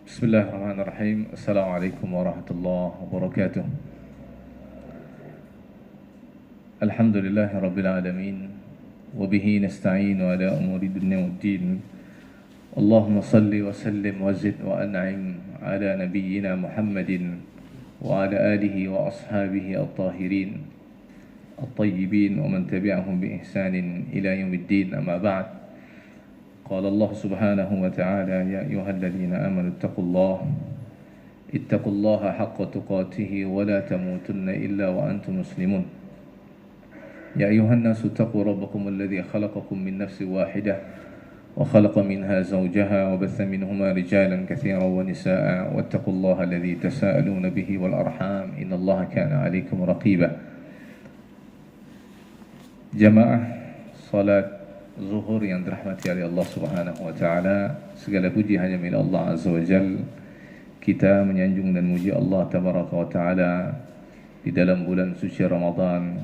Bismillahirrahmanirrahim. Assalamualaikum warahmatullahi wabarakatuh. Alhamdulillahi rabbil alamin. Wabihi nasta'inu ala umuri dunya waddin. Allahumma salli wa sallim wa zid wa an'im ala nabiyyina Muhammadin wa ala alihi wa ashabihi at-tahirin at-tayyibin wa man tabi'ahum bi ihsanin ila yaumiddin. Amma ba'd. Qala Allah subhanahu wa ta'ala, ya ayyuhalladzina amanu ittaqullaha haqqa tuqatih wa la tamutunna illa wa antum muslimun. يا أيها الناس اتقوا ربكم الذي خلقكم من نفس واحدة وخلق منها زوجها وبث منهما رجالا كثيرا ونساء واتقوا الله الذي تساءلون به والأرحام إن الله كان عليكم رقيبا. Jamaah salat zuhur yang dirahmati oleh Allah Subhanahu wa taala, segala puji hanya milik Allah Azza wa Jalla. Kita menyanjung dan muji Allah Tabaraka wa taala di dalam bulan suci Ramadan,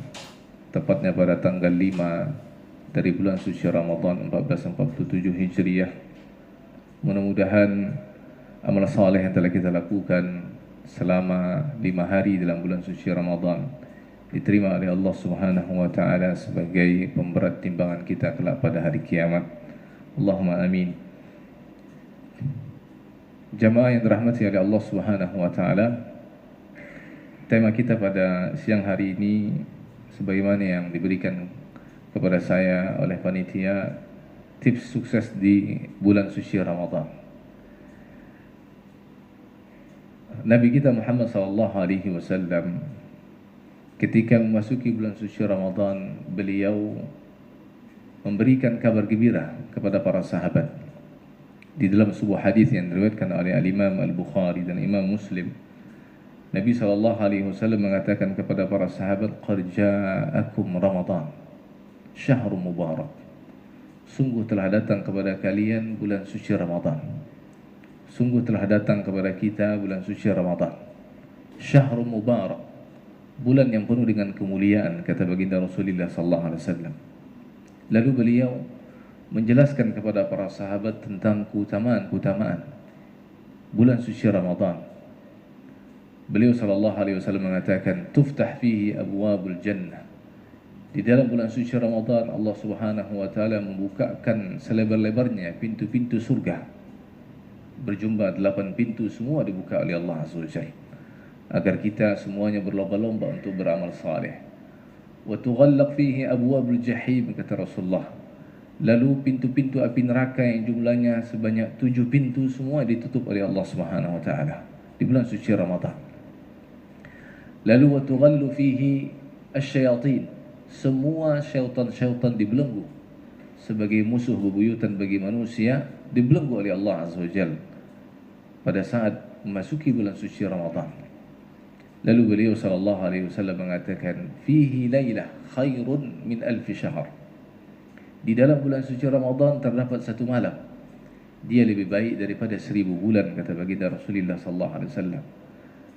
tepatnya pada tanggal 5 dari bulan suci Ramadan 1447 Hijriah. Mudah-mudahan amal saleh yang telah kita lakukan selama 5 hari dalam bulan suci Ramadan diterima oleh Allah Subhanahu wa taala sebagai pemberat timbangan kita kelak pada hari kiamat. Allahumma amin. Jamaah yang dirahmati oleh Allah Subhanahu wa taala, tema kita pada siang hari ini sebagaimana yang diberikan kepada saya oleh panitia, tips sukses di bulan suci Ramadan. Nabi kita Muhammad SAW ketika memasuki bulan suci Ramadan, beliau memberikan kabar gembira kepada para sahabat. Di dalam sebuah hadis yang diriwayatkan oleh Al-Imam Al-Bukhari dan Imam Muslim, Nabi SAW mengatakan kepada para sahabat, "Qad ja'akum Ramadan, syahrun mubarak." Sungguh telah datang kepada kalian bulan suci Ramadan. Sungguh telah datang kepada kita bulan suci Ramadan. Syahrun mubarak, bulan yang penuh dengan kemuliaan, kata baginda Rasulullah SAW. Lalu beliau menjelaskan kepada para sahabat tentang keutamaan bulan suci Ramadan. Beliau SAW mengatakan, tuftah fihi abwabul jannah. Di dalam bulan suci Ramadan, Allah Subhanahu wa taala membukakan selebar-lebarnya pintu-pintu surga. Berjumlah 8 pintu, semua dibuka oleh Allah Azza wa Jalla, agar kita semuanya berlomba-lomba untuk beramal saleh. Wa tughallaq fihi abwabul jahim, kata Rasulullah. Lalu pintu-pintu api neraka yang jumlahnya sebanyak 7 pintu, semua ditutup oleh Allah Subhanahu wa taala di bulan suci Ramadan. Lalu wa tughallu fihi asyayatin, semua syaitan-syaitan dibelenggu sebagai musuh bebuyutan bagi manusia, dibelenggu oleh Allah Azza wa Jalla pada saat memasuki bulan suci Ramadan. Lalu beliau SAW mengatakan, fihi lailah khairun min alfi syahr. Di dalam bulan suci Ramadan terdapat satu malam, dia lebih baik daripada 1000 bulan, kata baginda Rasulullah SAW.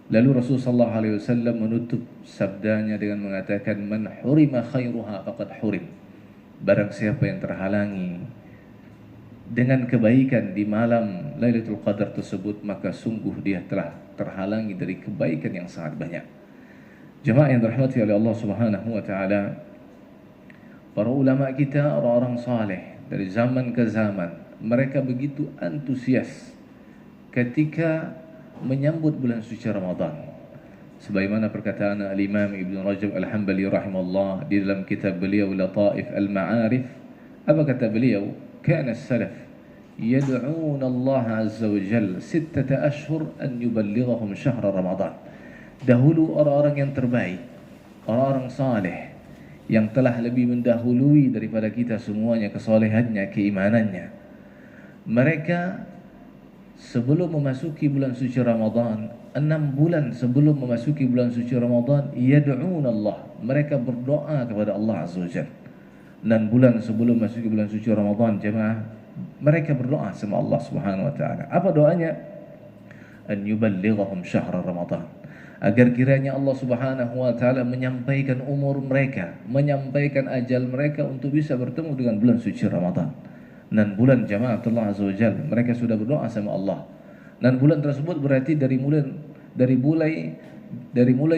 Lalu Rasulullah SAW menutup sabdanya dengan mengatakan, man hurima khairuha faqad hurim. Barang siapa yang terhalangi dengan kebaikan di malam Lailatul Qadar tersebut, maka sungguh dia telah terhalangi dari kebaikan yang sangat banyak. Jemaah yang dirahmati oleh Allah Subhanahu wa taala, para ulama kita, orang-orang saleh dari zaman ke zaman, mereka begitu antusias ketika menyambut bulan suci Ramadan. Sebagaimana perkataan Al-Imam Ibn Rajab Al-Hambali rahimahullah di dalam kitab beliau Lataif Al-Ma'arif. Apa kata beliau? Kana as-salaf yad'un Allah Azza wa Jalla 6 ashhur an yuballighahum syahr Ramadan. Dahulu orang-orang yang terbaik, orang-orang saleh yang telah lebih mendahului daripada kita semuanya kesolehannya, keimanannya, mereka sebelum memasuki bulan suci Ramadan, 6 bulan sebelum memasuki bulan suci Ramadan, yad'un Allah, mereka berdoa kepada Allah Azza wa Jalla. 6 bulan sebelum masuki bulan suci Ramadan, jemaah, mereka berdoa sama Allah Subhanahu wa taala. Apa doanya? An yuballighahum syahr Ramadan, agar kiranya Allah Subhanahu wa taala menyampaikan umur mereka, menyampaikan ajal mereka untuk bisa bertemu dengan bulan suci Ramadan. 6 bulan jamaah Allah Azza wa Jalla, mereka sudah berdoa sama Allah Dan bulan tersebut berarti dari mulai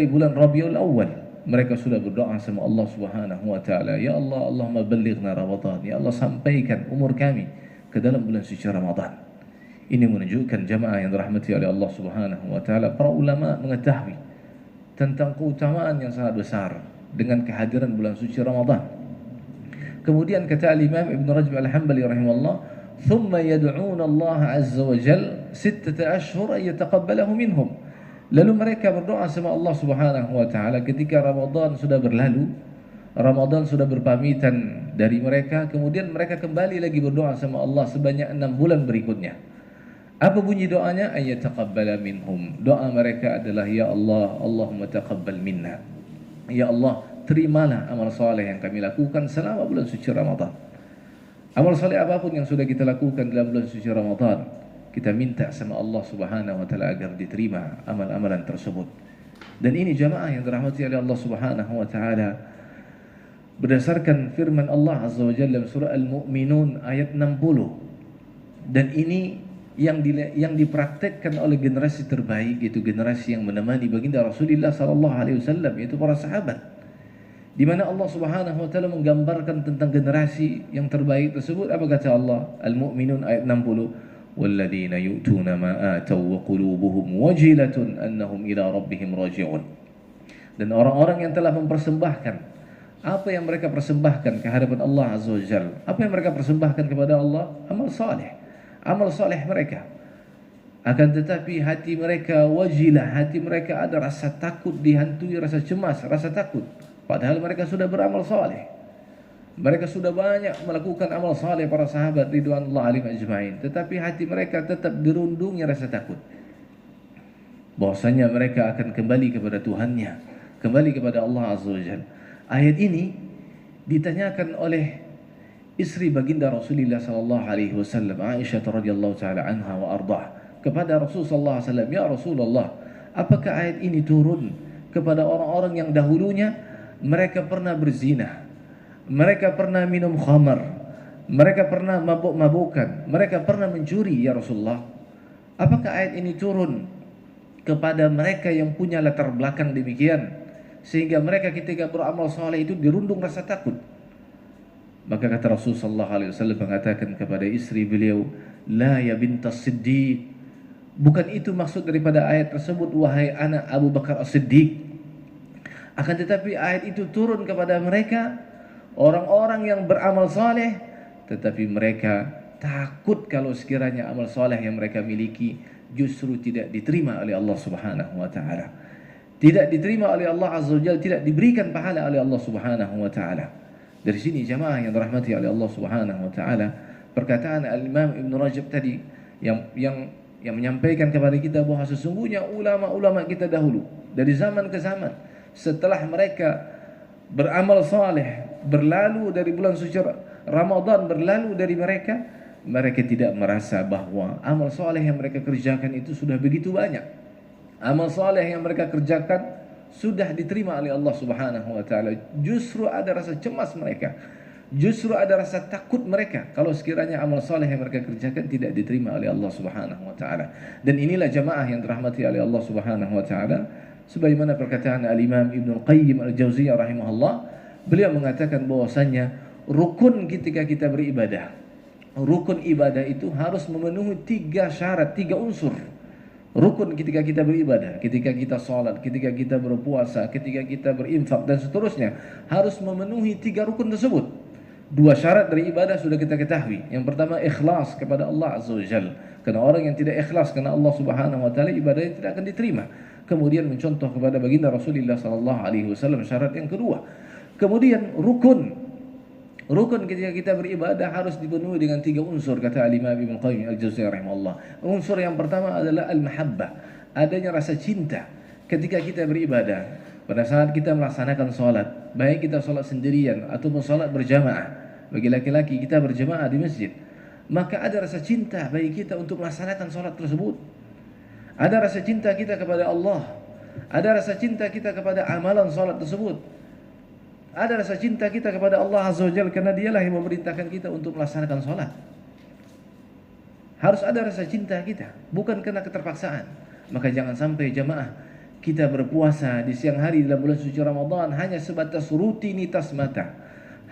bulan Rabiul Awal mereka sudah berdoa sama Allah Subhanahu wa taala, ya Allah, Allahumma ballighna Ramadan, ya Allah sampaikan umur kami ke dalam bulan suci Ramadan. Ini menunjukkan jamaah yang dirahmati oleh Allah Subhanahu wa taala, para ulama mengetahui tentang keutamaan yang sangat besar dengan kehadiran bulan suci Ramadan. Kemudian kata Imam Ibn Rajab Al-Hanbali rahimahullah, thumma yad'una Allah azza wa jal 6 ashhur ay yataqabbalahu minhum. Lalu mereka berdoa sama Allah Subhanahu wa taala ketika Ramadan sudah berlalu, Ramadan sudah berpamitan dari mereka, kemudian mereka kembali lagi berdoa sama Allah sebanyak 6 bulan berikutnya. Apa bunyi doanya? Ay yataqabbala minhum. Doa mereka adalah, ya Allah, Allahumma taqabbal minna. Ya Allah, terimalah amal soleh yang kami lakukan selama bulan suci Ramadan. Amal soleh apapun yang sudah kita lakukan dalam bulan suci Ramadan, kita minta sama Allah Subhanahu wa taala agar diterima amal-amalan tersebut. Dan ini jamaah yang dirahmati oleh Allah Subhanahu wa taala, berdasarkan firman Allah Azza wa Jalla dalam surah Al-Mu'minun ayat 60. Dan ini yang dipraktekkan oleh generasi terbaik, yaitu generasi yang menemani baginda Rasulullah sallallahu alaihi wasallam, yaitu para sahabat. Di mana Allah Subhanahu wa taala menggambarkan tentang generasi yang terbaik tersebut. Apa kata Allah? Al-Mu'minun ayat 60, walladzina yu'tuna ma ataw wa qulubuhum wajilatun annahum ila rabbihim raji'un. Dan orang-orang yang telah mempersembahkan apa yang mereka persembahkan ke hadapan Allah Azza wa Jalla. Apa yang mereka persembahkan kepada Allah? Amal saleh mereka. Akan tetapi hati mereka wajilah, hati mereka ada rasa takut, dihantui rasa cemas, rasa takut. Padahal mereka sudah beramal saleh. Mereka sudah banyak melakukan amal saleh para sahabat ridwanullah alaihim ajma'in, tetapi hati mereka tetap dirundungi rasa takut bahwasanya mereka akan kembali kepada Tuhannya, kembali kepada Allah Azza wa Jalla. Ayat ini ditanyakan oleh istri baginda Rasulullah sallallahu alaihi wasallam, Aisyah radhiyallahu taala anha wa ardhah, kepada Rasul sallallahu alaihi wasallam, ya Rasulullah, apakah ayat ini turun kepada orang-orang yang dahulunya mereka pernah berzina, mereka pernah minum khamar, mereka pernah mabuk-mabukan, mereka pernah mencuri, ya Rasulullah? Apakah ayat ini turun kepada mereka yang punya latar belakang demikian, sehingga mereka ketika beramal saleh itu dirundung rasa takut? Maka kata Rasul sallallahu alaihi wasallam mengatakan kepada istri beliau, la ya bintas Siddiq, bukan itu maksud daripada ayat tersebut, wahai anak Abu Bakar As-Siddiq. Akan tetapi ayat itu turun kepada mereka, orang-orang yang beramal saleh, tetapi mereka takut kalau sekiranya amal saleh yang mereka miliki justru tidak diterima oleh Allah Subhanahu wa taala. Tidak diterima oleh Allah Azza wa Jalla, tidak diberikan pahala oleh Allah Subhanahu wa taala. Dari sini jamaah yang dirahmati oleh Allah Subhanahu wa taala, perkataan Al-Imam Ibn Rajab tadi yang menyampaikan kepada kita bahwa sesungguhnya ulama-ulama kita dahulu dari zaman ke zaman, setelah mereka beramal saleh, berlalu dari bulan suci Ramadan, berlalu dari mereka tidak merasa bahwa amal saleh yang mereka kerjakan itu sudah begitu banyak. Amal saleh yang mereka kerjakan sudah diterima oleh Allah Subhanahu wa taala. Justru ada rasa cemas mereka, justru ada rasa takut mereka kalau sekiranya amal saleh yang mereka kerjakan tidak diterima oleh Allah Subhanahu wa taala. Dan inilah jamaah yang dirahmati oleh Allah Subhanahu wa taala, sebagaimana perkataan Al-Imam Ibnu Qayyim Al-Jauziyah rahimahullah, beliau mengatakan bahwasanya rukun ketika kita beribadah, rukun ibadah itu harus memenuhi 3 syarat, 3 unsur. Rukun ketika kita beribadah, ketika kita sholat, ketika kita berpuasa, ketika kita berinfak dan seterusnya, harus memenuhi 3 rukun tersebut. 2 syarat dari ibadah sudah kita ketahui. Yang pertama, ikhlas kepada Allah Azza wa Jalla. Karena orang yang tidak ikhlas karena Allah Subhanahu wa taala, ibadahnya tidak akan diterima. Kemudian mencontoh kepada baginda Rasulullah sallallahu alaihi wasallam, syarat yang kedua. Kemudian rukun ketika kita beribadah harus dipenuhi dengan 3 unsur, kata Al-Imam Ibnu Qayyim Al-Jauziyah rahimahullah. Unsur yang pertama adalah al-mahabbah, adanya rasa cinta ketika kita beribadah. Pada saat kita melaksanakan salat, baik kita salat sendirian ataupun salat berjamaah, bagi laki-laki kita berjamaah di masjid, maka ada rasa cinta bagi kita untuk melaksanakan salat tersebut. Ada rasa cinta kita kepada Allah, ada rasa cinta kita kepada amalan salat tersebut. Ada rasa cinta kita kepada Allah Azza wa Jalla karena dialah yang memerintahkan kita untuk melaksanakan salat. Harus ada rasa cinta kita, bukan karena keterpaksaan. Maka jangan sampai jamaah kita berpuasa di siang hari dalam bulan suci Ramadan hanya sebatas rutinitas mata,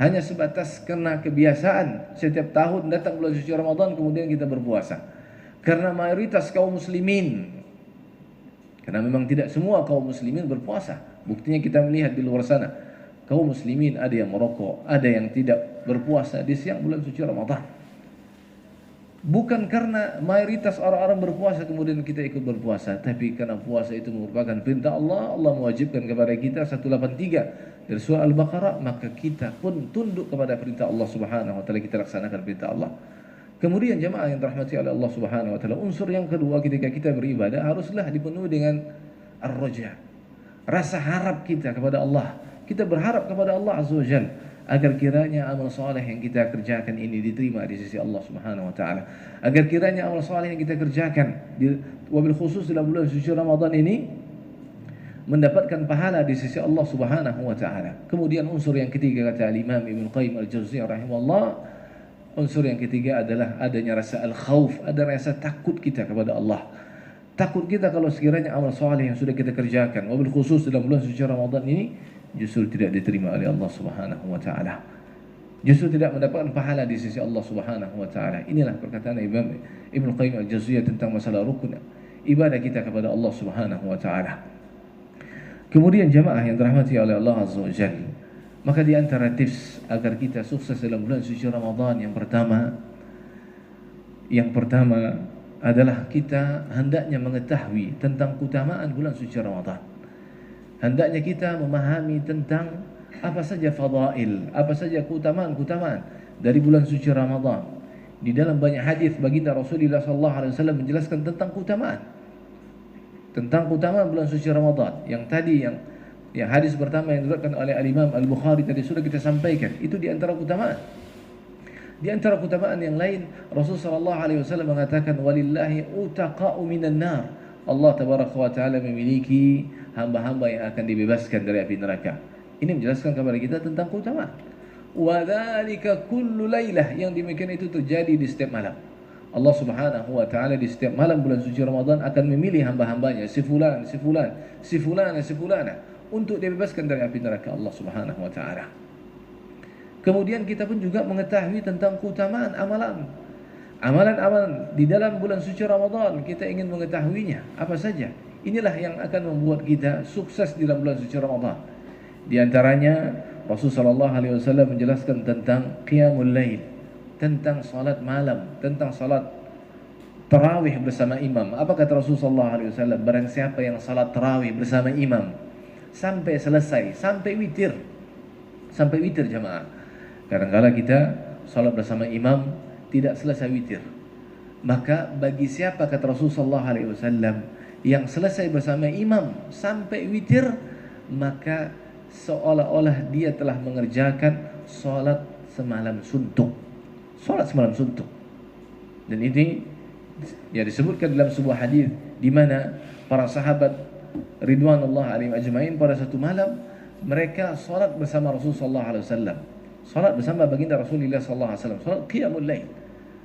hanya sebatas karena kebiasaan setiap tahun datang bulan suci Ramadan kemudian kita berpuasa. Karena mayoritas kaum muslimin, karena memang tidak semua kaum muslimin berpuasa. Buktinya kita melihat di luar sana, kaum muslimin ada yang merokok, ada yang tidak berpuasa di siang bulan suci Ramadan. Bukan karena mayoritas orang-orang berpuasa kemudian kita ikut berpuasa, tapi karena puasa itu merupakan perintah Allah. Allah mewajibkan kepada kita 183 dari surah Al-Baqarah, maka kita pun tunduk kepada perintah Allah Subhanahu wa taala, kita laksanakan perintah Allah. Kemudian jemaah yang dirahmati oleh Allah Subhanahu wa taala, unsur yang kedua ketika kita beribadah haruslah dipenuhi dengan ar-raja, rasa harap kita kepada Allah. Kita berharap kepada Allah Azza wa Jalla agar kiranya amal soleh yang kita kerjakan ini diterima di sisi Allah Subhanahu wa taala. Agar kiranya amal soleh yang kita kerjakan wabil khusus dalam bulan suci Ramadan ini mendapatkan pahala di sisi Allah Subhanahu wa taala. Kemudian unsur yang ketiga kata Imam Ibnu Qayyim Al-Jauziyah rahimahullah, unsur yang ketiga adalah adanya rasa al-khauf, ada rasa takut kita kepada Allah. Takut kita kalau sekiranya amal soleh yang sudah kita kerjakan wabil khusus dalam bulan suci Ramadan ini justru tidak diterima oleh Allah Subhanahu wa taala. Justru tidak mendapatkan pahala di sisi Allah Subhanahu wa taala. Inilah perkataan Imam Ibnu Qayyim Al-Jauziyah tentang masalah rukun ibadah kita kepada Allah Subhanahu wa taala. Kemudian jemaah yang dirahmati oleh Allah Azza wa Jalla, maka di antara tips agar kita sukses dalam bulan suci Ramadan yang pertama adalah kita hendaknya mengetahui tentang keutamaan bulan suci Ramadan. Hendaknya kita memahami tentang apa saja fadail, apa saja keutamaan-keutamaan dari bulan suci Ramadan. Di dalam banyak hadis baginda Rasulullah sallallahu alaihi wasallam menjelaskan tentang keutamaan bulan suci Ramadan. Yang tadi yang hadis pertama yang diriwayatkan oleh Al-Imam Al-Bukhari tadi sudah kita sampaikan, itu di antara keutamaan. Di antara keutamaan yang lain, Rasulullah sallallahu alaihi wasallam mengatakan walillahi utaqa'u minan nar. Allah tabaraka wa taala memiliki hamba-hamba yang akan dibebaskan dari api neraka. Ini menjelaskan kepada kita tentang keutamaan. Wa dzalika kullu lailah, yang demikian itu terjadi di setiap malam. Allah Subhanahu wa taala di setiap malam bulan suci Ramadan akan memilih hamba-hambanya, si fulan untuk dibebaskan dari api neraka Allah Subhanahu wa taala. Kemudian kita pun juga mengetahui tentang keutamaan amalan-amalan di dalam bulan suci Ramadan. Kita ingin mengetahuinya apa saja. Inilah yang akan membuat kita sukses di dalam bulan suci Ramadan. Di antaranya Rasulullah SAW menjelaskan tentang qiyamul lail, tentang salat malam, tentang salat tarawih bersama imam. Apa kata Rasulullah SAW? Barang siapa yang salat tarawih bersama imam sampai selesai, sampai witir jamaah. Kadang-kala kita salat bersama imam tidak selesai witir. Maka bagi siapa kata Rasulullah SAW yang selesai bersama imam sampai witir, maka seolah-olah dia telah mengerjakan salat semalam suntuk. Dan ini ya disebutkan dalam sebuah hadis di mana para sahabat ridwanullah alaihim ajmain pada satu malam mereka salat bersama Rasulullah SAW, salat bersama baginda Rasulullah SAW, salat qiyamul lail,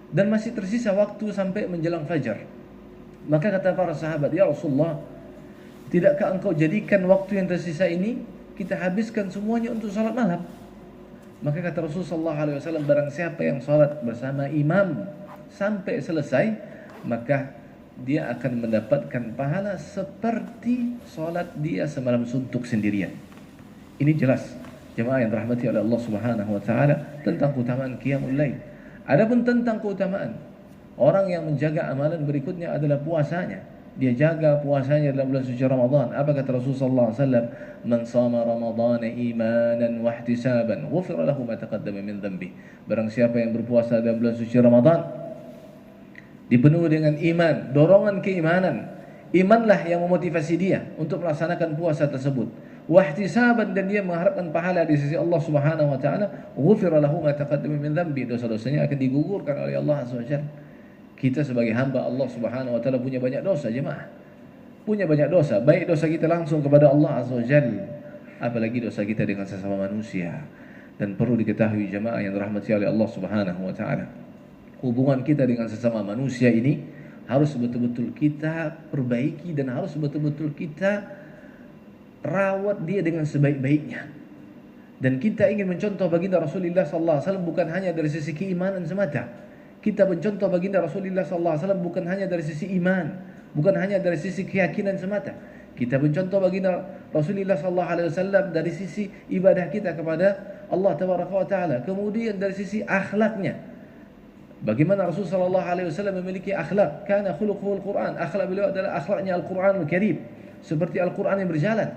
dan masih tersisa waktu sampai menjelang fajar. Maka kata para sahabat, ya Rasulullah, tidakkah engkau jadikan waktu yang tersisa ini kita habiskan semuanya untuk salat malam? Maka kata Rasulullah SAW, barang siapa yang salat bersama imam sampai selesai, maka dia akan mendapatkan pahala seperti salat dia semalam suntuk sendirian. Ini jelas jemaah yang dirahmati oleh Allah Subhanahu wa taala tentang keutamaan qiyamul lail. Adapun tentang keutamaan orang yang menjaga amalan berikutnya adalah puasanya. Dia jaga puasanya dalam bulan suci Ramadan. Apa kata Rasulullah SAW? Man sama Ramadan imanan wa ihtisaban ghufira lahu ma taqaddama min dhanbi. Barang siapa yang berpuasa dalam bulan suci Ramadan dipenuhi dengan iman, dorongan keimanan. Imanlah yang memotivasi dia untuk melaksanakan puasa tersebut. Wa ihtisaban, dan dia mengharapkan pahala di sisi Allah Subhanahu wa taala. Ghufira lahu ma taqaddama min dhanbi. Dosa-dosanya akan digugurkan oleh Allah Azza wa Jalla. Kita sebagai hamba Allah Subhanahu wa taala punya banyak dosa jemaah. Punya banyak dosa, baik dosa kita langsung kepada Allah Azza wa Jalla, apalagi dosa kita dengan sesama manusia. Dan perlu diketahui jemaah yang dirahmati oleh Allah Subhanahu wa taala, hubungan kita dengan sesama manusia ini harus betul-betul kita perbaiki dan harus betul-betul kita rawat dia dengan sebaik-baiknya. Dan kita ingin mencontoh baginda Rasulullah sallallahu alaihi wasallam bukan hanya dari sisi keimanan semata. Kita mencontoh baginda Rasulullah sallallahu alaihi wasallam bukan hanya dari sisi iman, bukan hanya dari sisi keyakinan semata. Kita mencontoh baginda Rasulullah sallallahu alaihi wasallam dari sisi ibadah kita kepada Allah tabaraka wa taala, kemudian dari sisi akhlaknya. Bagaimana Rasulullah sallallahu alaihi wasallam memiliki akhlak? Kana khuluquhul Quran. Akhlak beliau adalah akhlaknya Al-Qur'anul Karim. Seperti Al-Qur'an yang berjalan.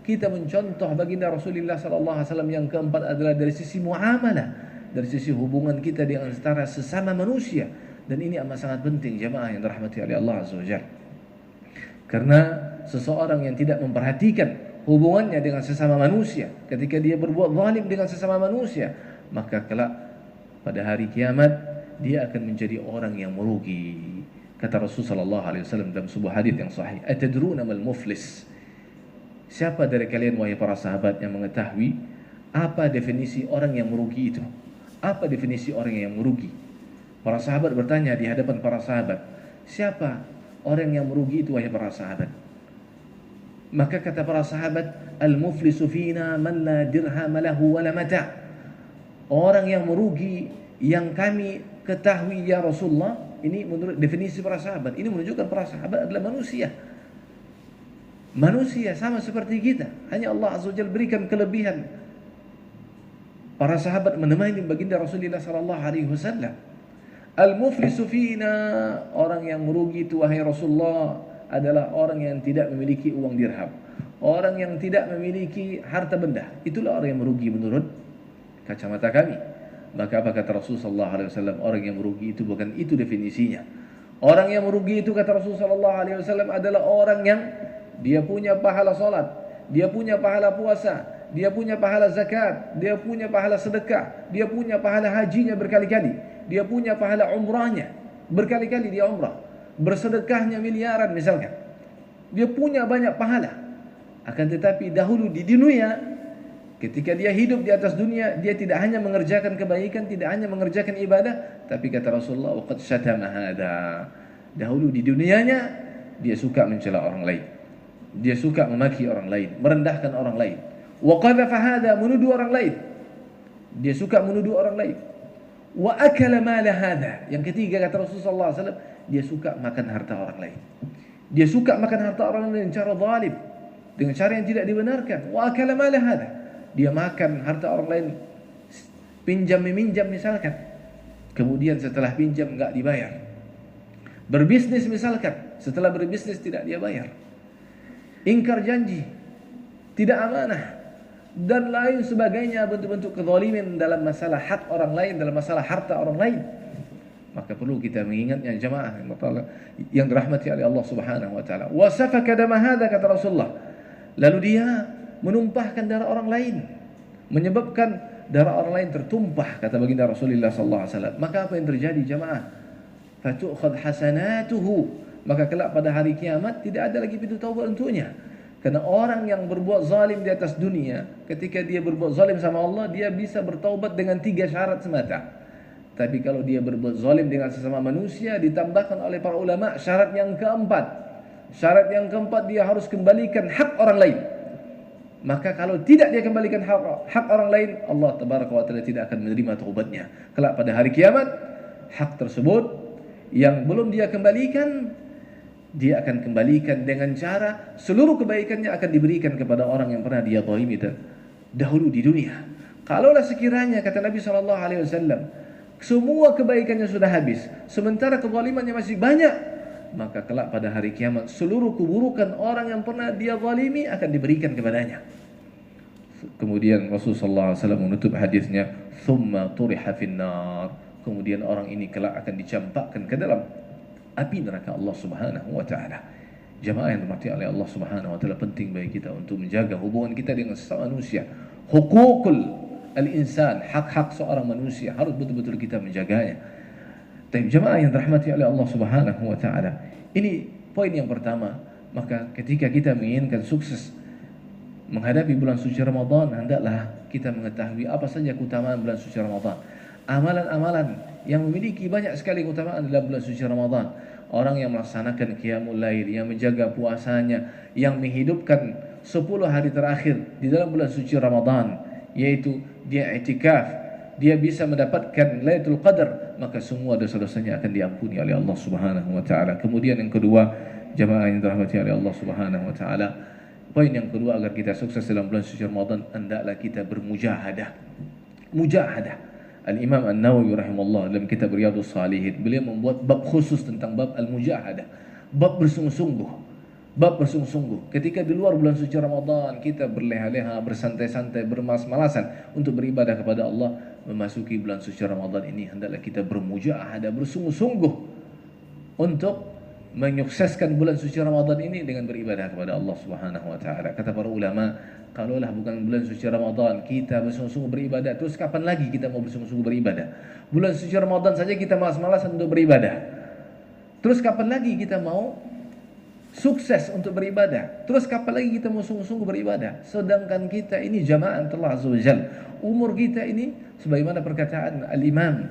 Kita mencontoh baginda Rasulullah sallallahu alaihi wasallam yang keempat adalah dari sisi muamalah, dari sisi hubungan kita dengan antara sesama manusia. Dan ini amat sangat penting jemaah yang dirahmati oleh Allah azza wajalla. Karena seseorang yang tidak memperhatikan hubungannya dengan sesama manusia, ketika dia berbuat zalim dengan sesama manusia, maka kelak pada hari kiamat dia akan menjadi orang yang merugi. Kata Rasulullah sallallahu alaihi wasallam dalam sebuah hadis yang sahih, "Atadruna mal muflis?" Siapa dari kalian wahai para sahabat yang mengetahui apa definisi orang yang merugi itu? Apa definisi orang yang merugi? Para sahabat bertanya di hadapan para sahabat, "Siapa orang yang merugi itu wahai para sahabat?" Maka kata para sahabat, "Al-muflisu fina man la dirham lahu wa la mata'." Orang yang merugi yang kami ketahui ya Rasulullah, ini menurut definisi para sahabat, ini menunjukkan para sahabat adalah manusia. Manusia sama seperti kita, hanya Allah azza wajalla berikan kelebihan. Para sahabat menemani baginda Rasulullah sallallahu alaihi wasallam. Al-muflisu fina, orang yang merugi itu wahai Rasulullah adalah orang yang tidak memiliki uang dirham, orang yang tidak memiliki harta benda. Itulah orang yang merugi menurut kacamata kami. Maka apa kata Rasulullah sallallahu alaihi wasallam? Orang yang merugi itu bukan itu definisinya. Orang yang merugi itu kata Rasulullah sallallahu alaihi wasallam adalah orang yang dia punya pahala salat, dia punya pahala puasa, dia punya pahala zakat, dia punya pahala sedekah, dia punya pahala hajinya berkali-kali, dia punya pahala umrahnya berkali-kali dia umrah, bersedekahnya miliaran misalkan. Dia punya banyak pahala. Akan tetapi dahulu di dunia, ketika dia hidup di atas dunia, dia tidak hanya mengerjakan kebaikan, tidak hanya mengerjakan ibadah, tapi kata Rasulullah, waqad syatama hada. Dahulu di dunianya dia suka mencela orang lain. Dia suka memaki orang lain, merendahkan orang lain. Wa qadhafa hada, menuduh orang lain. Dia suka menuduh orang lain. Wa akala mala hada. Yang ketiga kata Rasulullah SAW, dia suka makan harta orang lain. Dia suka makan harta orang lain dengan cara zalim, dengan cara yang tidak dibenarkan. Wa akala mala hada. Dia makan harta orang lain, pinjam meminjam misalkan, kemudian setelah pinjam enggak dibayar. Berbisnis misalkan, setelah berbisnis tidak dia bayar. Ingkar janji, tidak amanah, dan lain sebagainya, bentuk-bentuk kezaliman dalam masalah hak orang lain, dalam masalah harta orang lain. Maka perlu kita mengingatnya jemaah yang dirahmati oleh Allah Subhanahu wa taala. Wa safaka dama hadza kata Rasulullah. Lalu dia menumpahkan darah orang lain, menyebabkan darah orang lain tertumpah kata baginda Rasulullah sallallahu alaihi wasallam. Maka apa yang terjadi jemaah? Fatu'khadh hasanatuhu. Maka kelak pada hari kiamat tidak ada lagi pintu taubat untuknya. Karena orang yang berbuat zalim di atas dunia, ketika dia berbuat zalim sama Allah, dia bisa bertaubat dengan 3 syarat semata. Tapi kalau dia berbuat zalim dengan sesama manusia, ditambahkan oleh para ulama syarat yang keempat. Syarat yang keempat, dia harus kembalikan hak orang lain. Maka kalau tidak dia kembalikan hak orang lain, Allah tabaraka wa taala tidak akan menerima taubatnya. Kelak pada hari kiamat, hak tersebut yang belum dia kembalikan, dia akan kembalikan dengan cara seluruh kebaikannya akan diberikan kepada orang yang pernah dia zalimi dahulu di dunia. Kalaulah sekiranya kata Nabi SAW, semua kebaikannya sudah habis, sementara kezalimannya masih banyak, maka kelak pada hari kiamat seluruh keburukan orang yang pernah dia zalimi akan diberikan kepadanya. Kemudian Rasulullah SAW menutup hadisnya, thumma turiha finnar. Kemudian orang ini kelak akan dicampakkan ke dalam api neraka Allah Subhanahu wa taala. Jemaah yang dirahmati oleh Allah Subhanahu wa taala, penting bagi kita untuk menjaga hubungan kita dengan sesama manusia. Hukukul al-insan, hak-hak seorang manusia harus betul-betul kita menjaganya. Tapi jemaah yang dirahmati oleh Allah Subhanahu wa taala, ini poin yang pertama. Maka ketika kita menginginkan sukses menghadapi bulan suci Ramadan, hendaklah kita mengetahui apa saja keutamaan bulan suci Ramadan. amalan-amalan yang memiliki banyak sekali keutamaan dalam bulan suci Ramadan. Orang yang melaksanakan qiyamul lail, yang menjaga puasanya, yang menghidupkan 10 hari terakhir di dalam bulan suci Ramadan, yaitu dia i'tikaf, dia bisa mendapatkan Lailatul Qadar, maka semua dosa-dosanya akan diampuni oleh Allah Subhanahu wa taala. Kemudian yang kedua, jamaah yang dirahmati oleh Allah Subhanahu wa taala, poin yang kedua agar kita sukses dalam bulan suci Ramadan, hendaklah kita bermujahadah. Mujahadah. Al-Imam An-Nawawi rahimahullah dalam kitab Riyadhus Shalihin, beliau membuat bab khusus tentang bab al-mujahadah, bab bersungguh-sungguh. Bab bersungguh-sungguh. Ketika di luar bulan suci Ramadan kita berleha-leha, bersantai-santai, bermalas-malasan untuk beribadah kepada Allah, memasuki bulan suci Ramadan ini hendaklah kita bermujahadah, bersungguh-sungguh untuk menyukseskan bulan suci Ramadan ini dengan beribadah kepada Allah Subhanahu wa taala. Kata para ulama, kalaulah bukan bulan suci Ramadan kita bersungguh-sungguh beribadah, terus kapan lagi kita mau bersungguh-sungguh beribadah? Bulan suci Ramadan saja kita malas-malasan untuk beribadah, terus kapan lagi kita mau sukses untuk beribadah? Terus kapan lagi kita mau sungguh-sungguh beribadah? Sedangkan kita ini jamaah Allah Azza wa Jalla, umur kita ini sebagaimana perkataan Al-Imam,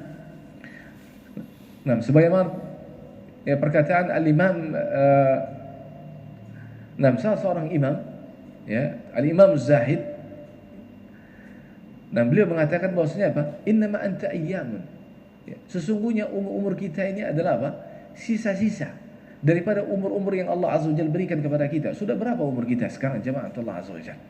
sebagaimana perkataan Al-Imam, salah seorang imam, Al-Imam Zahid, beliau mengatakan bahwasanya apa? Innama anta ayyamun. Sesungguhnya umur kita ini adalah apa? Sisa-sisa daripada umur-umur yang Allah Azza wa Jalla berikan kepada kita. Sudah berapa umur kita sekarang jemaah Allah Azza wa Jalla?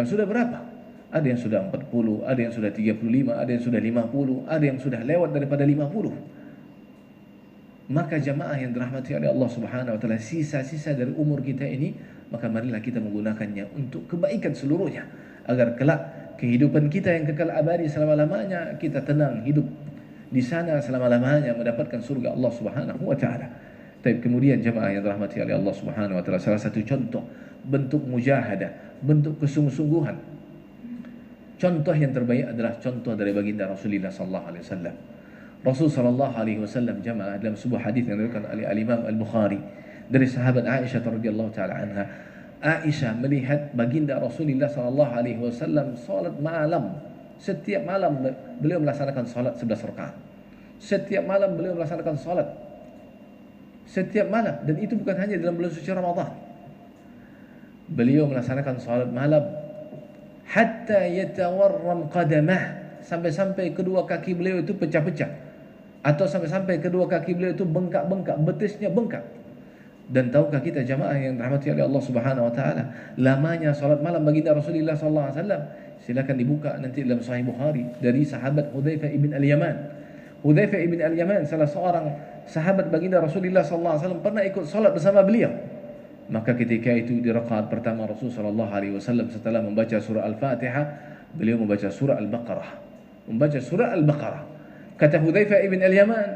Sudah berapa? Ada yang sudah 40, ada yang sudah 35, ada yang sudah 50, ada yang sudah lewat daripada 50. Maka jamaah yang dirahmati oleh Allah Subhanahu wa taala, sisa-sisa dari umur kita ini, maka marilah kita menggunakannya untuk kebaikan seluruhnya, agar kelak kehidupan kita yang kekal abadi selama-lamanya, kita tenang hidup di sana selama-lamanya, mendapatkan surga Allah Subhanahu wa taala. Tapi kemudian jamaah yang dirahmati oleh Allah Subhanahu wa taala, salah satu contoh bentuk mujahadah, bentuk kesungguh-sungguhan, contoh yang terbaik adalah contoh dari baginda Rasulullah sallallahu alaihi wasallam. Rasul sallallahu alaihi wasallam jamaah dalam sebuah hadis yang diriwayatkan oleh Al-Imam Al-Bukhari dari sahabat Aisyah radhiyallahu taala anha. Aisyah melihat baginda Rasulullah sallallahu alaihi wasallam salat malam. Setiap malam beliau melaksanakan salat 11 rakaat. Setiap malam beliau melaksanakan salat. Setiap malam, dan itu bukan hanya dalam bulan suci Ramadan. Beliau melaksanakan salat malam hatta yatawarram qadamah, sampai-sampai kedua kaki beliau itu pecah-pecah, atau sampai-sampai kedua kaki beliau itu bengkak-bengkak, betisnya bengkak. Dan tahukah kita jamaah yang dirahmati oleh Allah Subhanahu wa taala, lamanya salat malam baginda Rasulullah sallallahu alaihi wasallam? Silakan dibuka nanti dalam Sahih Bukhari dari sahabat Hudzaifah ibn al-Yaman. Hudzaifah ibn al-Yaman salah seorang sahabat baginda Rasulullah sallallahu alaihi wasallam, pernah ikut salat bersama beliau. Maka ketika itu di rakaat pertama Rasul sallallahu alaihi wasallam setelah membaca surah Al-Fatihah, beliau membaca surah Al-Baqarah. Membaca surah Al-Baqarah. Kata Hudzaifah ibn al-Yaman,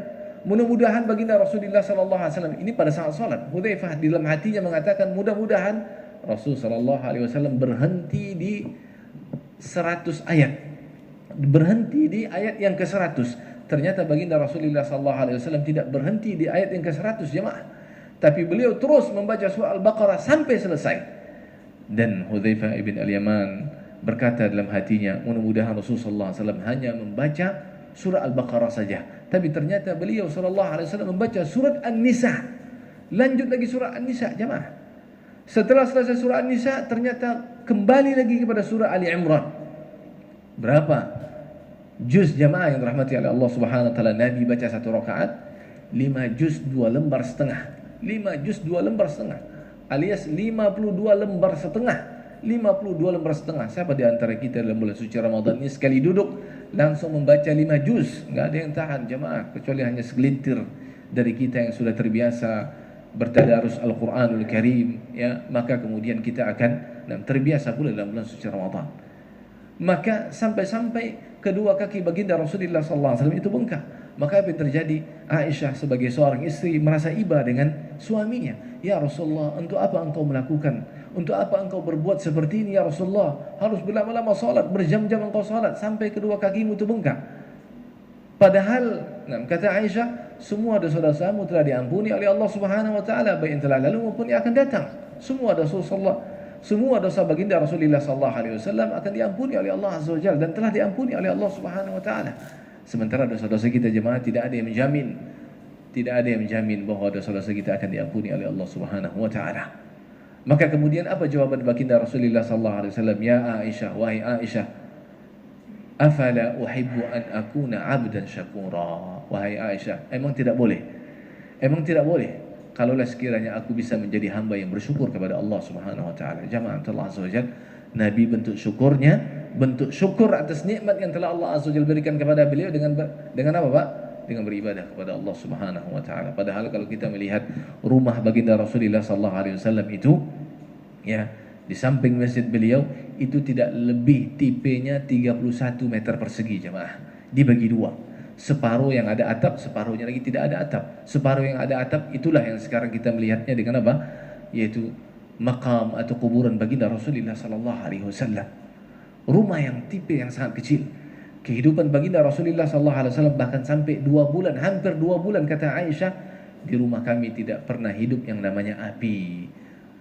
mudah-mudahan baginda Rasulullah sallallahu alaihi wasallam ini pada saat salat, Hudzaifah di dalam hatinya mengatakan, mudah-mudahan Rasul sallallahu alaihi wasallam berhenti di 100 ayat. Berhenti di ayat yang ke-100. Ternyata baginda Rasulullah sallallahu alaihi wasallam tidak berhenti di ayat yang ke-100 jemaah. Tapi beliau terus membaca surah Al-Baqarah sampai selesai. Dan Hudzaifah ibn al-Yaman berkata dalam hatinya, mudah-mudahan Rasulullah sallallahu alaihi wasallam hanya membaca surah Al-Baqarah saja. Tapi ternyata beliau sallallahu alaihi wasallam membaca surat An-Nisa. Lanjut lagi surah An-Nisa jemaah. Setelah selesai surah An-Nisa, ternyata kembali lagi kepada surah Ali Imran. Berapa juz jemaah yang dirahmati oleh Allah Subhanahu wa taala? Nabi baca satu rakaat 5 juz 2 lembar setengah. 5 juz 2 lembar setengah, alias 52 lembar setengah. 52 lembar setengah. Siapa di antara kita dalam bulan suci Ramadan ini sekali duduk langsung membaca 5 juz? Enggak ada yang tahan jemaah, kecuali hanya segelintir dari kita yang sudah terbiasa bertadarus Al-Quranul Karim, maka kemudian kita akan terbiasa pula dalam bulan suci Ramadan. Maka sampai-sampai kedua kaki baginda Rasulullah sallallahu alaihi wasallam itu bengkak. Maka apa yang terjadi? Aisyah sebagai seorang istri merasa iba dengan suaminya. Ya Rasulullah, untuk apa engkau melakukan? Untuk apa engkau berbuat seperti ini ya Rasulullah? Harus berlama-lama salat, berjam-jam engkau salat sampai kedua kakimu itu bengkak. Padahal, kata Aisyah, semua dosa-dosamu telah diampuni oleh Allah Subhanahu wa taala, baik yang telah lalu maupun yang akan datang. Semua dosa Rasulullah semua dosa baginda Rasulullah sallallahu alaihi wasallam akan diampuni oleh Allah azza wajalla dan telah diampuni oleh Allah Subhanahu wa taala. Sementara dosa-dosa kita jemaah tidak ada yang menjamin, tidak ada yang menjamin bahwa dosa-dosa kita akan diampuni oleh Allah Subhanahu wa taala. Maka kemudian apa jawaban baginda Rasulullah sallallahu alaihi wasallam? Ya Aisyah, wahai Aisyah, afala uhibbu an akuna 'abdan syakura. Wahai Aisyah, emang tidak boleh? Emang tidak boleh kalaulah sekiranya aku bisa menjadi hamba yang bersyukur kepada Allah Subhanahu wa taala. Jamaah Allah azza wajalla, Nabi bentuk syukurnya, bentuk syukur atas nikmat yang telah Allah azza wajalla berikan kepada beliau dengan apa, Pak? Dengan beribadah kepada Allah Subhanahu wa taala. Padahal kalau kita melihat rumah baginda Rasulullah sallallahu alaihi wasallam itu, ya, di samping masjid beliau itu tidak lebih tipenya 31 meter persegi jemaah. Dibagi dua. Separuh yang ada atap, separuhnya lagi tidak ada atap. Separuh yang ada atap itulah yang sekarang kita melihatnya dengan apa? Yaitu makam atau kuburan baginda Rasulullah sallallahu alaihi wasallam. Rumah yang tipe yang sangat kecil. Kehidupan baginda Rasulullah sallallahu alaihi wasallam bahkan sampai 2 bulan, hampir 2 bulan kata Aisyah, di rumah kami tidak pernah hidup yang namanya api.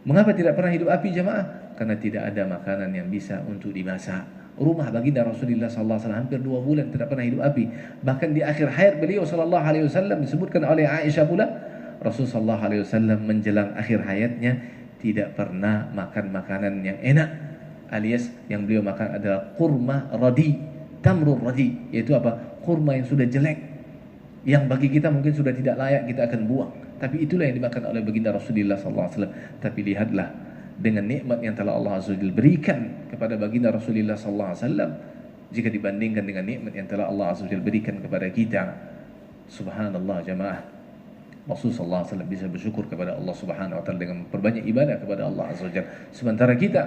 Mengapa tidak pernah hidup api jemaah? Karena tidak ada makanan yang bisa untuk dimasak. Rumah baginda Rasulullah sallallahu alaihi wasallam hampir 2 bulan tidak pernah hidup api. Bahkan di akhir hayat beliau sallallahu alaihi wasallam disebutkan oleh Aisyah pula, Rasul sallallahu alaihi wasallam menjelang akhir hayatnya tidak pernah makan makanan yang enak, alias yang beliau makan adalah kurma radi, tamrul radi, yaitu apa? Kurma yang sudah jelek, yang bagi kita mungkin sudah tidak layak, kita akan buang. Tapi itulah yang dimakan oleh baginda Rasulullah sallallahu alaihi wasallam. Tapi lihatlah dengan nikmat yang telah Allah azza wajalla berikan kepada baginda Rasulullah sallallahu alaihi wasallam jika dibandingkan dengan nikmat yang telah Allah azza wajalla berikan kepada kita. Subhanallah jemaah. Rasul sallallahu alaihi wasallam bisa bersyukur kepada Allah Subhanahu wa taala dengan berbanyak ibadah kepada Allah azza wajalla. Sementara kita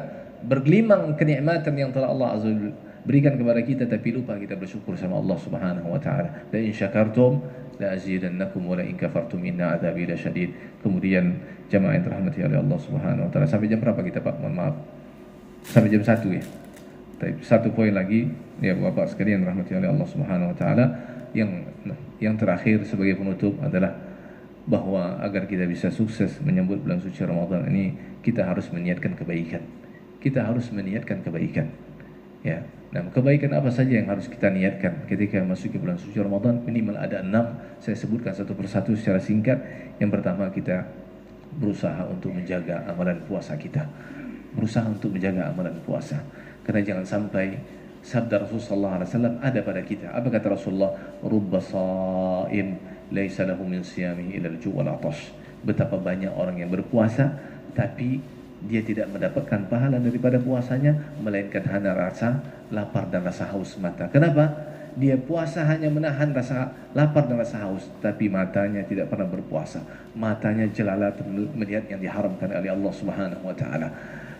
bergelimang kenikmatan yang telah Allah azza wajalla berikan kepada kita tapi lupa kita bersyukur sama Allah Subhanahu wa taala. La in syakartum la azidannakum wa la in kafartum inna adzabi lasyadid. Kemudian jamaah yang terhormati oleh Allah Subhanahu wa taala, sampai jam berapa kita Pak? Mohon maaf. Sampai jam 1 ya. Tapi satu poin lagi ya Bapak sekalian rahmati oleh Allah Subhanahu wa taala, yang terakhir sebagai penutup adalah bahwa agar kita bisa sukses menyambut bulan suci Ramadan ini, kita harus meniatkan kebaikan. Kita harus meniatkan kebaikan. Ya. Nah, kebaikan apa saja yang harus kita niatkan ketika masuk ke bulan suci Ramadan? Minimal ada 6. Saya sebutkan satu persatu secara singkat. Yang pertama, kita berusaha untuk menjaga amalan puasa kita. Berusaha untuk menjaga amalan puasa. Karena jangan sampai sabda Rasulullah SAW ada pada kita. Apa kata Rasulullah? Rubba sha'im laisa lahu min siyamihi illa al-ju' wal 'atash. Betapa banyak orang yang berpuasa tapi dia tidak mendapatkan pahala daripada puasanya melainkan hanya rasa lapar dan rasa haus mata. Kenapa? Dia puasa hanya menahan rasa lapar dan rasa haus, tapi matanya tidak pernah berpuasa. Matanya jelalat melihat yang diharamkan oleh Allah Subhanahu wa taala.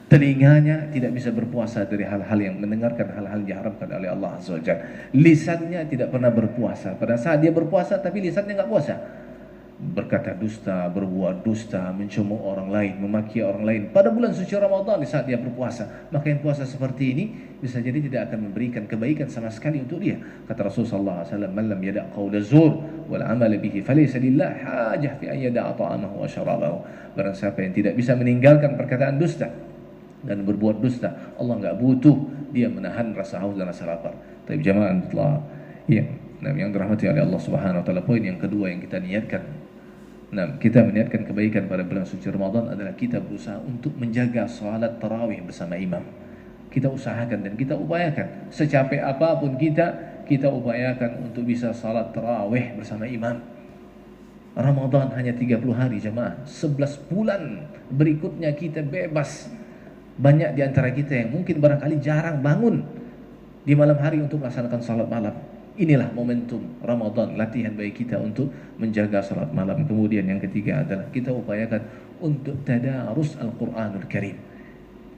Telinganya tidak bisa berpuasa dari hal-hal yang mendengarkan hal-hal yang diharamkan oleh Allah Azza wa Jalla. Lisannya tidak pernah berpuasa. Pada saat dia berpuasa tapi lisannya enggak puasa. Berkata dusta, berbuat dusta, mencemooh orang lain, memaki orang lain pada bulan suci Ramadan di saat dia berpuasa. Maka yang puasa seperti ini bisa jadi tidak akan memberikan kebaikan sama sekali untuk dia. Kata Rasulullah SAW, "Man lam yada' qawla zur wal 'amal bihi falaysa lillah hajah fi an yada'a ta'amahu wa syarabahu." Barang siapa yang tidak bisa meninggalkan perkataan dusta dan berbuat dusta, Allah enggak butuh dia menahan rasa haus dan rasa lapar. Tapi jamaah Allah yang dirahmati oleh Allah Subhanahu wa taala, poin yang kedua yang kita niatkan. Nah, kita meniatkan kebaikan pada bulan suci Ramadan adalah kita berusaha untuk menjaga salat tarawih bersama imam. Kita usahakan dan kita upayakan secapek apapun kita upayakan untuk bisa salat tarawih bersama imam. Ramadan hanya 30 hari jemaah. 11 bulan berikutnya kita bebas. Banyak di antara kita yang mungkin barangkali jarang bangun di malam hari untuk melaksanakan salat malam. Inilah momentum Ramadan, latihan bagi kita untuk menjaga salat malam. Kemudian yang ketiga adalah kita upayakan untuk tadarus Al-Quranul Karim.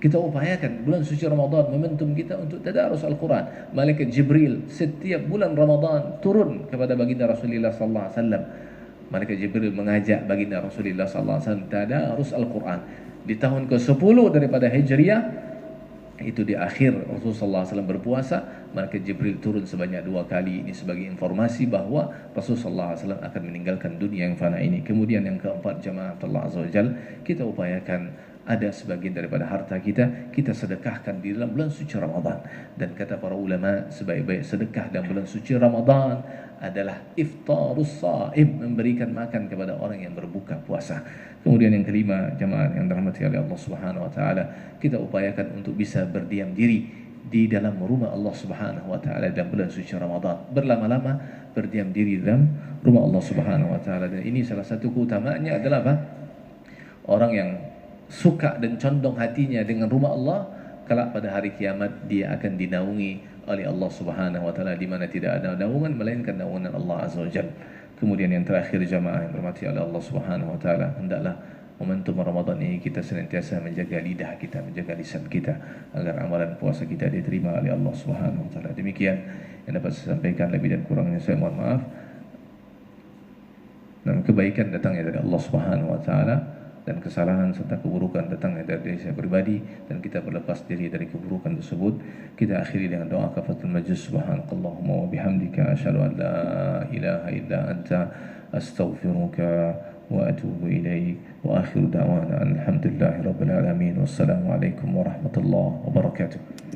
Kita upayakan bulan suci Ramadan, momentum kita untuk tadarus Al-Quran. Malaikat Jibril setiap bulan Ramadan turun kepada baginda Rasulullah sallallahu alaihi wasallam. Malaikat Jibril mengajak baginda Rasulullah sallallahu alaihi wasallam tadarus Al-Quran. Di tahun ke-10 daripada Hijriah, itu di akhir Rasulullah SAW berpuasa, malaikat Jibril turun sebanyak 2 kali. Ini sebagai informasi bahwa Rasulullah SAW akan meninggalkan dunia yang fana ini. Kemudian yang keempat, jamaah Allah Azza wa Jalla, kita upayakan ada sebagian daripada harta kita, kita sedekahkan di dalam bulan suci Ramadan. Dan kata para ulama, sebaik-baik sedekah dalam bulan suci Ramadan adalah iftarus saim, memberikan makan kepada orang yang berbuka puasa. Kemudian yang kelima, jemaah yang dirahmati oleh Allah Subhanahu wa taala, kita upayakan untuk bisa berdiam diri di dalam rumah Allah Subhanahu wa taala dalam bulan suci Ramadan. Berlama-lama berdiam diri dalam rumah Allah Subhanahu wa taala, dan ini salah satu keutamaannya adalah apa? Orang yang suka dan condong hatinya dengan rumah Allah, kelak pada hari kiamat dia akan dinaungi oleh Allah Subhanahu wa taala, di mana tidak ada naungan melainkan naungan Allah Azza wa Jalla. Kemudian yang terakhir, jamaah yang dirahmati oleh Allah Subhanahu wa taala, hendaklah momentum Ramadan ini kita senantiasa menjaga lidah kita, menjaga lisan kita, agar amalan puasa kita diterima oleh Allah Subhanahu wa taala. Demikian yang dapat saya sampaikan, lebih dan kurangnya saya mohon maaf. Dan kebaikan datangnya dari Allah Subhanahu wa taala, dan kesalahan serta keburukan datangnya dari diri saya pribadi, dan kita berlepas diri dari keburukan tersebut. Kita akhiri dengan doa kafaratul majlis. Subhanakallahumma wa bihamdika asyhadu an la ilaha illa anta astaghfiruka wa atubu ilaik. Wa akhiru da'wana alhamdulillahi rabbil alamin. Wassalamu alaikum warahmatullahi wabarakatuh.